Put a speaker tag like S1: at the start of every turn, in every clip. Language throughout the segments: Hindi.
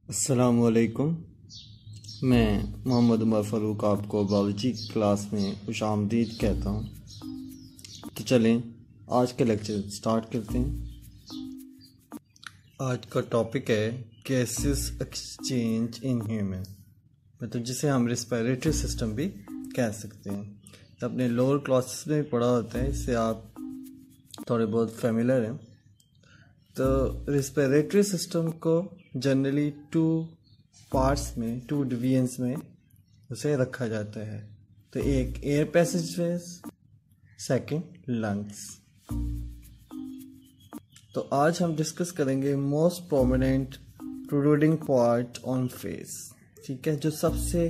S1: अस्सलामुअलैकुम। मैं मोहम्मद उमर फ़ारूक आपको बायोलॉजी क्लास में खुशामदीद कहता हूँ। तो चलें आज के लेक्चर स्टार्ट करते हैं। आज का टॉपिक है गैसेस एक्सचेंज इन ह्यूमन, मतलब जिसे हम रेस्पिरेटरी सिस्टम भी कह सकते हैं। तो अपने लोअर क्लासेस में भी पढ़ा होता है, इससे आप थोड़े बहुत फेमिलियर हैं। तो रेस्पिरेटरी सिस्टम को जनरली टू डिवीजन्स में उसे रखा जाता है। तो एक एयर पैसेजवेज, सेकंड लंग्स। तो आज हम डिस्कस करेंगे most prominent protruding part on face. ठीक है, जो सबसे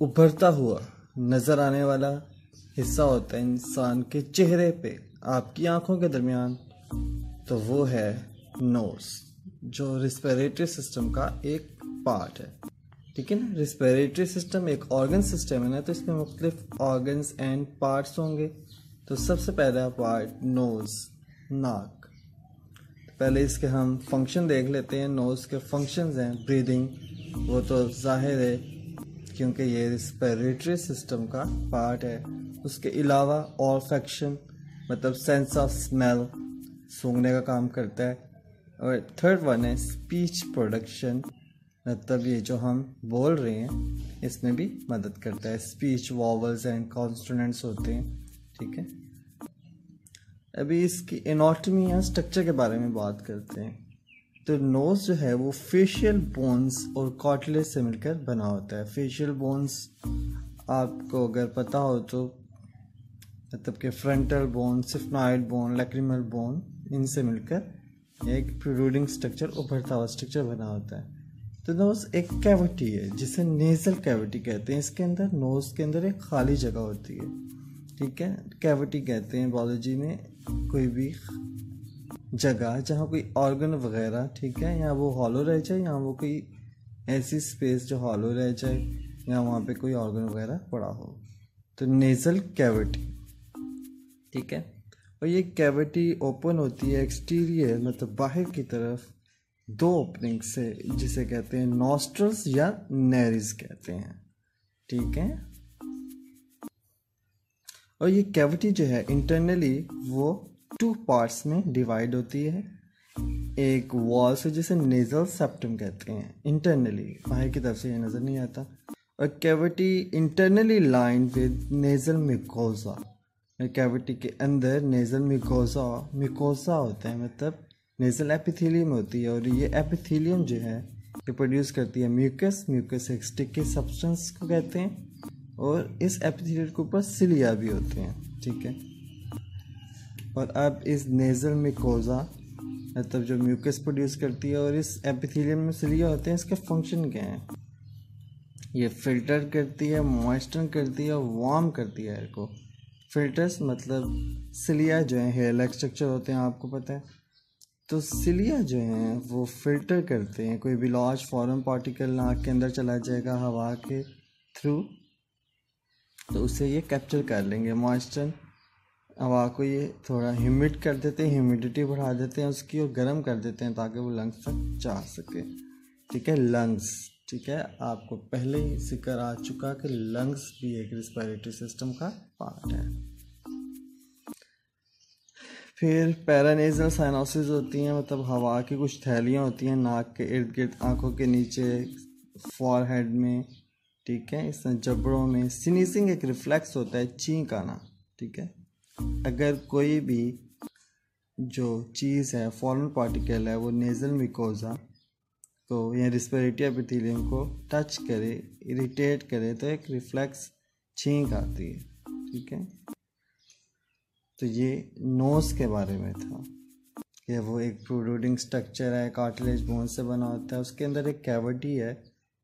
S1: उभरता हुआ नज़र आने वाला हिस्सा होता है इंसान के चेहरे पे, आपकी आंखों के दरमियान, तो वो है नोज, जो रेस्पिरेटरी सिस्टम का एक पार्ट है। ठीक है ना। रेस्पिरेटरी सिस्टम एक ऑर्गन सिस्टम है ना, तो इसमें मुख्तलिफ ऑर्गन्स एंड पार्ट्स होंगे। तो सबसे पहला पार्ट नोज, नाक। तो पहले इसके हम फंक्शन देख लेते हैं। नोज के फंक्शंस हैं ब्रीदिंग, वो तो जाहिर है क्योंकि ये रेस्पिरेटरी सिस्टम का पार्ट है। उसके अलावा ऑल्फैक्शन, मतलब सेंस ऑफ स्मेल, सूंघने का काम करता है। और थर्ड वन है स्पीच प्रोडक्शन, मतलब ये जो हम बोल रहे हैं इसमें भी मदद करता है। स्पीच वॉवल्स एंड कॉन्सोनेंट्स होते हैं। ठीक है, अभी इसकी एनाटॉमी या स्ट्रक्चर के बारे में बात करते हैं। तो नोज जो है वो फेशियल बोन्स और कार्टिलेज से मिलकर बना होता है। फेशियल बोन्स आपको अगर पता हो तो मतलब कि frontal bone, sphenoid bone, lacrimal bone, इनसे मिलकर एक प्रोट्रूडिंग स्ट्रक्चर, उभरता हुआ स्ट्रक्चर बना होता है। तो नोज एक कैविटी है जिसे नेजल कैविटी कहते हैं। इसके अंदर, नोज के अंदर एक खाली जगह होती है। ठीक है, कैविटी कहते हैं बायोलॉजी में कोई भी जगह जहाँ कोई ऑर्गन वगैरह, ठीक है, या वो हॉलो रह जाए, या वो कोई ऐसी स्पेस जो हॉलो रह जाए, या वहाँ पे कोई ऑर्गन वगैरह पड़ा हो। तो नेजल कैविटी, ठीक है। और ये कैविटी ओपन होती है एक्सटीरियर, मतलब बाहर की तरफ, दो ओपनिंग से, जिसे कहते हैं नॉस्ट्रल्स या नेरिस कहते हैं। ठीक है, और ये कैविटी जो है इंटरनली वो टू पार्ट्स में डिवाइड होती है। एक वॉल से, जिसे नेजल सेप्टम कहते हैं, इंटरनली, बाहर की तरफ से ये नज़र नहीं आता। और cavity internally line with nasal mucosa, cavity के अंदर नेजल मिकोजा होता है, मतलब नेजल एपिथेलियम होती है। और ये एपिथेलियम जो है ये प्रोड्यूस करती है म्यूकस। म्यूकस एक स्टिकी सब्सटेंस को कहते हैं, और इस एपिथेलियम के ऊपर सिलिया भी होते हैं। ठीक है, और अब इस नेजल मिकोजा, मतलब जो म्यूकस प्रोड्यूस करती है और इस एपिथेलियम में सिलिया होते हैं, इसके फंक्शन क्या हैं? ये फिल्टर करती है, मॉइस्चर करती है, वार्म करती है एयर को। फिल्टर्स मतलब सिलिया जो है हेयर लाइक स्ट्रक्चर होते हैं, आपको पता है। तो सिलिया जो हैं वो फिल्टर करते हैं। कोई भी लार्ज फॉरेन पार्टिकल नाक के अंदर चला जाएगा हवा के थ्रू, तो उसे ये कैप्चर कर लेंगे। मॉइस्चर, हवा को ये थोड़ा ह्यूमिड कर देते हैं, ह्यूमिडिटी बढ़ा देते हैं उसकी, और गर्म कर देते हैं ताकि वो लंग्स तक जा सके। ठीक है, लंग्स, ठीक है, आपको पहले ही जिक्र आ चुका कि लंग्स भी एक रेस्पिरेटरी सिस्टम का पार्ट है। फिर पैरानेजल साइनोसिस होती हैं, मतलब हवा की कुछ थैलियाँ होती हैं नाक के इर्द गिर्द, आँखों के नीचे, फॉरहेड में। ठीक है, इस जबड़ों में। स्नीजिंग एक रिफ्लेक्स होता है, छींक आना। ठीक है, अगर कोई भी जो चीज़ है, फॉरेन पार्टिकल है, वो नेजल मिकोजा को या रेस्पिरेटरी एपिथेलियम को टच करे, इरिटेट करे, तो एक रिफ्लेक्स छींक आती है। ठीक है, तो ये नोज के बारे में था कि वो एक प्रोट्रूडिंग स्ट्रक्चर है, कार्टिलेज बोन से बना होता है। उसके अंदर एक कैविटी है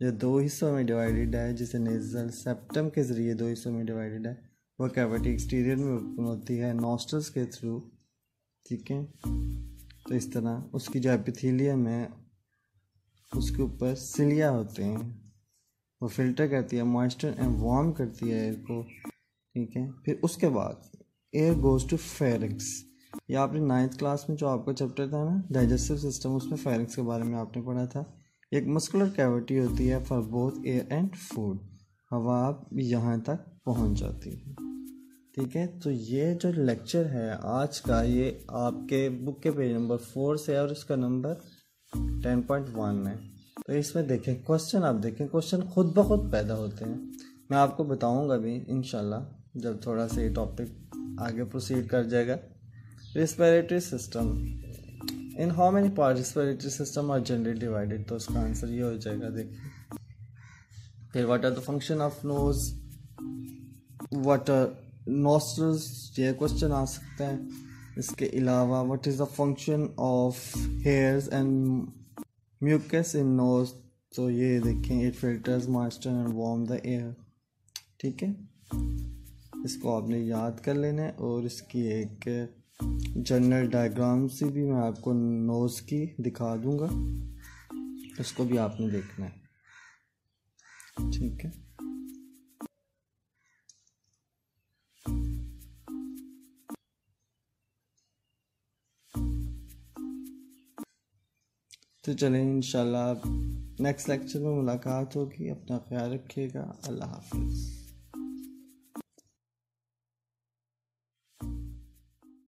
S1: जो दो हिस्सों में डिवाइडेड है, जिसे नेजल सेप्टम के ज़रिए दो हिस्सों में डिवाइडेड है। वो कैविटी एक्सटीरियर में ओपन होती है नॉस्ट्रल्स के थ्रू। ठीक है, तो इस तरह उसकी जो एपिथेलियम है उसके ऊपर सिलिया होते हैं, वो फिल्टर करती है मॉइस्चर एंड वार्म करती है एयर को। ठीक है, फिर उसके बाद एयर गोज टू फेरिंक्स। ये आपने 9th क्लास में जो आपका चैप्टर था ना डाइजेस्टिव सिस्टम, उसमें फेरिंक्स के बारे में आपने पढ़ा था एक मस्कुलर कैविटी होती है for both air and food, हवा यहाँ तक पहुँच जाती है। ठीक है, तो ये जो लेक्चर है आज का, ये आपके बुक के पेज नंबर 4 से है और इसका नंबर 10.1 है। तो इसमें देखें क्वेश्चन, आप देखें क्वेश्चन खुद ब खुद पैदा होते हैं। मैं आपको बताऊंगा भी इंशाल्लाह जब थोड़ा सा ये टॉपिक आगे प्रोसीड कर जाएगा। Respiratory system, in how many part respiratory system are generally divided, तो उसका आंसर ये हो जाएगा। देखिए फिर what are the function of nose, what are nostrils, ये क्वेश्चन आ सकता है। इसके अलावा what is the function of hairs and mucus in nose, तो ये देखें it filters moisture and warm the air. ठीक है, इसको आपने याद कर लेना है और इसकी एक जनरल डायग्राम से भी मैं आपको नोज की दिखा दूंगा, उसको भी आपने देखना है। ठीक है, तो चलें इंशाल्लाह नेक्स्ट लेक्चर में मुलाकात होगी। अपना ख्याल रखिएगा। अल्लाह हाफिज़।